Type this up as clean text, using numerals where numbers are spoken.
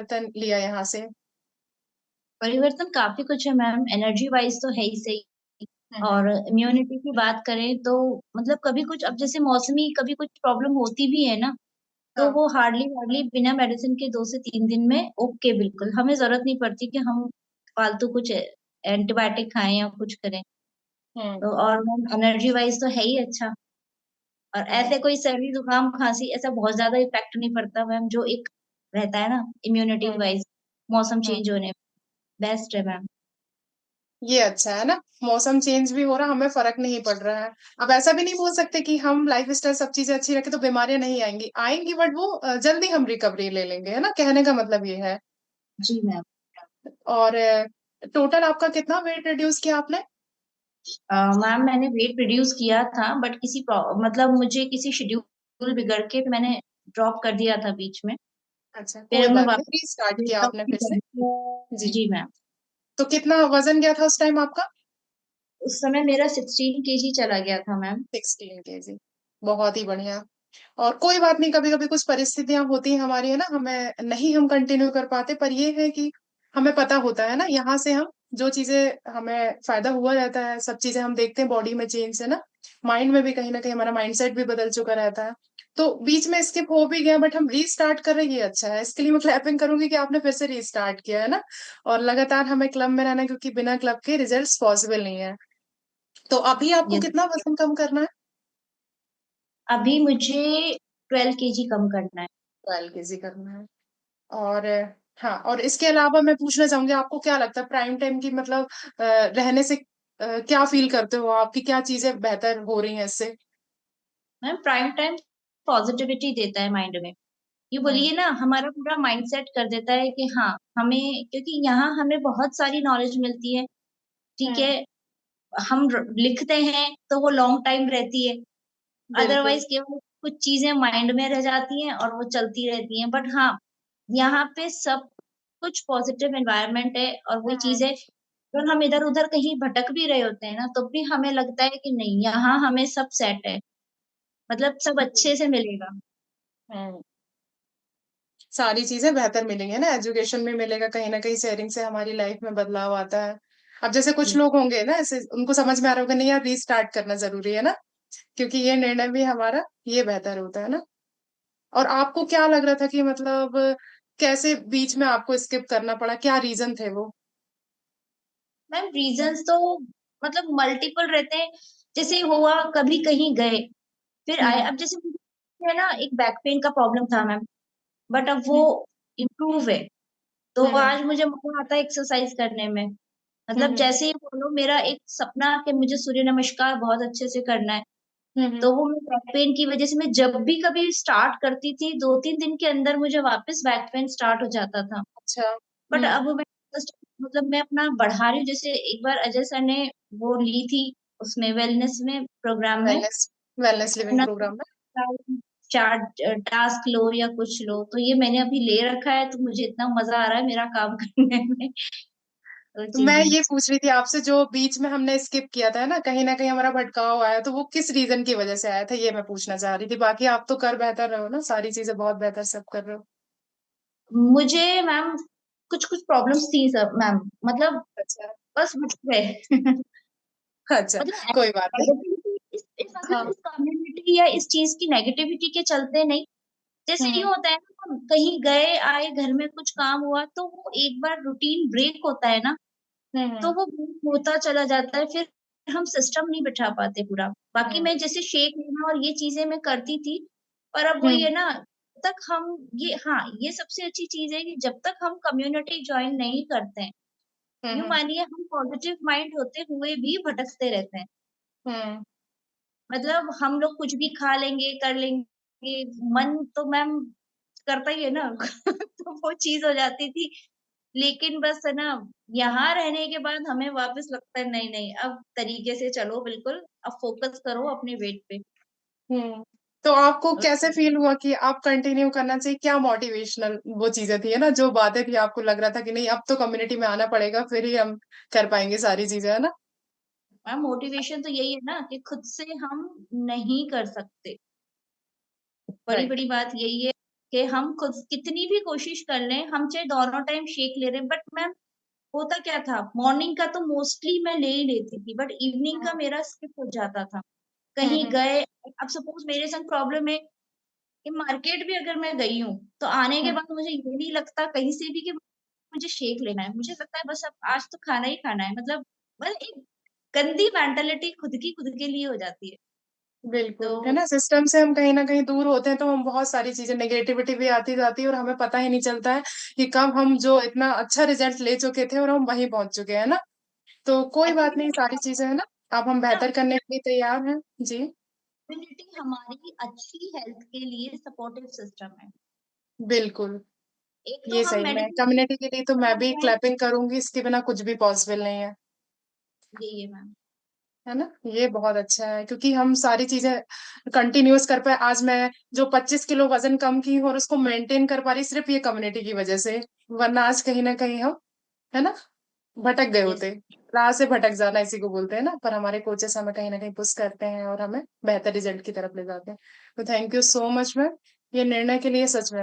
परिवर्तन लिया यहाँ से? परिवर्तन काफी कुछ है मैम, एनर्जी वाइज तो है ही सही। हम्म। और इम्यूनिटी की बात करें तो मतलब कभी कुछ, अब जैसे मौसमी कभी कुछ प्रॉब्लम होती भी है ना, तो हाँ। वो हार्डली हार्डली बिना मेडिसिन के 2 से 3 दिन में ओके, बिल्कुल हमें जरूरत नहीं पड़ती कि हम फालतू कुछ एंटीबायोटिक खाएं या कुछ करें। हम्म। तो और मैम एनर्जी वाइज तो है ही अच्छा। और हम्म। ऐसे कोई सर्दी जुकाम खांसी ऐसा बहुत ज्यादा इफेक्ट नहीं पड़ता मैम, जो एक रहता है ना इम्यूनिटी हम्म। वाइज, मौसम हम्म। चेंज होने बेस्ट है मैम। ये अच्छा है ना, मौसम चेंज भी हो रहा, हमें फर्क नहीं पड़ रहा है। अब ऐसा भी नहीं बोल सकते कि हम लाइफ स्टाइल सब चीजें अच्छी रखें तो बीमारियां नहीं आएंगी, आएंगी बट वो जल्दी हम रिकवरी ले लेंगे, है ना, कहने का मतलब ये है। जी मैम। और टोटल आपका कितना वेट रिड्यूस किया आपने? मैम मैंने वेट रिड्यूस किया था, बट मतलब मुझे किसी शेड्यूल बिगड़ के मैंने ड्रॉप कर दिया था बीच में। अच्छा, कोई फिर मैं बात नहीं, वापस रीस्टार्ट किया वेट आपने फिर से। लॉस। जी। जी मैम। तो कितना वजन गया था उस टाइम आपका? उस समय मेरा 16 kg चला गया था मैम। 16 kg, बहुत ही बढ़िया। और कोई बात नहीं, कभी कभी कुछ परिस्थितियां होती हैं हमारी, है ना, हमें नहीं हम कंटिन्यू कर पाते, पर ये है कि हमें पता होता है ना, यहाँ से हम जो चीजें हमें फायदा हुआ रहता है, सब चीजें हम देखते हैं बॉडी में चेंज, है ना, माइंड में भी कहीं ना कहीं हमारा माइंडसेट भी बदल चुका रहता है। तो बीच में स्किप हो भी गया बट हम रीस्टार्ट कर रहे हैं, ये अच्छा है, इसके लिए मैं क्लैपिंग करूंगी कि आपने फिर से रीस्टार्ट किया है ना। और लगातार हमें क्लब में रहना है, क्योंकि बिना क्लब के रिजल्ट्स पॉसिबल नहीं है। तो अभी आपको ये कितना वजन कम करना है? अभी मुझे 12 kg कम करना है। 12 kg करना है। और हाँ, और इसके अलावा मैं पूछना चाहूंगी, आपको क्या लगता है प्राइम टाइम की मतलब रहने से क्या फील करते हो, आपकी क्या चीजें बेहतर हो रही हैं इससे? मैम प्राइम टाइम पॉजिटिविटी देता है माइंड में। ये हम्म। बोलिए ना, हमारा पूरा माइंड सेट कर देता है कि हाँ, हमें, क्योंकि यहाँ हमें बहुत सारी नॉलेज मिलती है। ठीक हम्म। है। हम लिखते हैं तो वो लॉन्ग टाइम रहती है। बिल्कुल। अदरवाइज केवल कुछ चीजें माइंड में रह जाती हैं और वो चलती रहती हैं। बट हाँ, यहाँ पे सब कुछ पॉजिटिव एनवायरनमेंट है, और वही हम्म। चीज है। अगर हम इधर उधर कहीं भटक भी रहे होते हैं ना, तो भी हमें लगता है कि नहीं, यहाँ हमें सब सेट है, मतलब सब जी। अच्छे से मिलेगा। हम्म। सारी चीजें बेहतर मिलेंगी ना, एजुकेशन में मिलेगा, कहीं ना कहीं शेयरिंग से हमारी लाइफ में बदलाव आता है। अब जैसे कुछ लोग होंगे ना ऐसे, उनको समझ में आ रहा होगा नहीं यार, रीस्टार्ट करना जरूरी है ना, क्योंकि ये निर्णय भी हमारा ये बेहतर होता है ना। और आपको क्या लग रहा था कि मतलब कैसे बीच में आपको स्किप करना पड़ा, क्या रीजन थे वो? मैम रीजंस तो मतलब मल्टीपल रहते हैं। जैसे हुआ, कभी कहीं गए, फिर आए। हम्म। अब जैसे मुझे है ना, एक बैक पेन का प्रॉब्लम था मैम, बट अब वो हम्म। इम्प्रूव है। तो हम्म। आज मुझे मजा आता है एक्सरसाइज करने में। मतलब हम्म। जैसे ही बोलो, मेरा एक सपना कि मुझे सूर्य नमस्कार बहुत अच्छे से करना है। हम्म। तो वो मैं बैक पेन की वजह से, मैं जब भी कभी स्टार्ट करती थी, 2-3 दिन के अंदर मुझे वापस बैक पेन स्टार्ट हो जाता था। अच्छा। बट अब मैं just मतलब मैं अपना बढ़ा रही हूँ। जैसे एक बार अजय सर ने वो ली थी, उसमें वेलनेस में प्रोग्राम में, वेलनेस, वेलनेस लिविंग अपना प्रोग्राम में। चार्ट टास्क लो या कुछ लो, तो ये मैंने अभी ले रखा है। तो मुझे इतना मजा आ रहा है मेरा काम करने में, वो तो मैं चीजें। ये पूछ रही थी आपसे, जो बीच में हमने स्किप किया था ना, कहीं ना कहीं हमारा भटकाव आया, तो वो किस रीजन की वजह से आया था, ये मैं पूछना चाह रही थी। बाकी आप तो कर बेहतर रहे हो ना, सारी चीजें बहुत बेहतर सब कर रहे हो। मुझे मैम कुछ कुछ प्रॉब्लम्स थी सर मैम, मतलब अच्छा। बस मुझ गए। अच्छा, मतलब कोई बात नहीं। नेगेटिविटी मतलब हाँ। इस कम्युनिटी या इस चीज की नेगेटिविटी के चलते नहीं। जैसे ये हम्म। होता है ना, हम कहीं गए आए, घर में कुछ काम हुआ, तो वो एक बार रूटीन ब्रेक होता है ना, तो हम्म। वो ब्रेक होता चला जाता है। फिर हम सिस्टम नहीं बिठा पाते पूरा। बाकी हम्म। मैं जैसे शेक लेना और ये चीजें मैं करती थी, पर अब वही हम्म। है ना, जब तक हम ये, हाँ, ये सबसे अच्छी चीज है कि जब तक हम कम्युनिटी ज्वाइन नहीं करते हैं, यूं हम्म। मानिए हम पॉजिटिव माइंड होते हुए भी भटकते रहते हैं। हम्म। मतलब हम लोग कुछ भी खा लेंगे, कर लेंगे, मन तो मैम करता ही है ना। तो वो चीज हो जाती थी। लेकिन बस है ना, यहाँ रहने के बाद हमें वापस लगता है नहीं नहीं, अब तरीके से चलो, बिल्कुल अब फोकस करो अपने वेट पे। हम्म। तो आपको कैसे फील हुआ कि आप कंटिन्यू करना चाहिए, क्या मोटिवेशनल वो चीजें थी, है ना, जो बातें थी, आपको लग रहा था कि नहीं अब तो कम्युनिटी में आना पड़ेगा, फिर ही हम कर पाएंगे सारी चीजें, है ना? मैम मोटिवेशन तो यही है ना कि खुद से हम नहीं कर सकते। बड़ी राइट। बड़ी बात यही है। कि हम खुद कितनी भी कोशिश कर लें, हम चाहे दोनों टाइम शेक ले रहे हैं, बट मैम होता क्या था, मॉर्निंग का तो मोस्टली मैं ले ही लेती थी, बट इवनिंग का हुँ, मेरा स्किप हो जाता था। हुँ, कहीं हुँ, गए, अब सपोज़ मेरे संग प्रॉब्लम है कि मार्केट भी अगर मैं गई हूँ, तो आने के हुँ। बाद मुझे ये नहीं लगता कहीं से भी कि मुझे शेक लेना है। मुझे लगता है बस अब आज तो खाना ही खाना है। मतलब एक गंदी मेंटालिटी खुद के लिए हो जाती है। बिल्कुल, है तो ना? सिस्टम से हम कहीं न कहीं दूर होते हैं, तो हम बहुत सारी चीज़ें नेगेटिविटी भी आती जाती है और हमें पता ही नहीं चलता है कि कब हम जो इतना अच्छा रिज़ल्ट ले चुके थे और हम वहीं पहुँच चुके हैं ना? तो कोई बात एक्चुअली नहीं, सारी चीज़ें है ना, अब हम ना बेहतर करने के लिए तैयार हैं। जी, कम्युनिटी हमारी अच्छी हेल्थ के लिए सपोर्टिव सिस्टम है। बिल्कुल, एक तो ये हम सही में मेडिकल कम्युनिटी के लिए तो मैं समझ भी जाएँ, क्लैपिंग करूँगी, इसके बिना कुछ भी पॉसिबल नहीं यही है मैम। है ना? ये बहुत अच्छा है क्योंकि हम सारी चीज़ें कंटिन्यूअस कर पाए। आज मैं जो 25 किलो वज़न कम की हूँ और उसको मेंटेन कर पा रही सिर्फ़ ये कम्युनिटी की वज़ह से, वरना आज कहीं न कहीं हम, है ना? भटक गए यस, होते। राह से भटक जाना इसी को बोलते हैं ना, पर हमारे कोचेस हमें कहीं न कहीं पुश करते हैं और हमें बेहतर रिज़ल्ट की तरफ ले जाते हैं। तो thank you so much ma'am, ये निर्णय के लिए सच में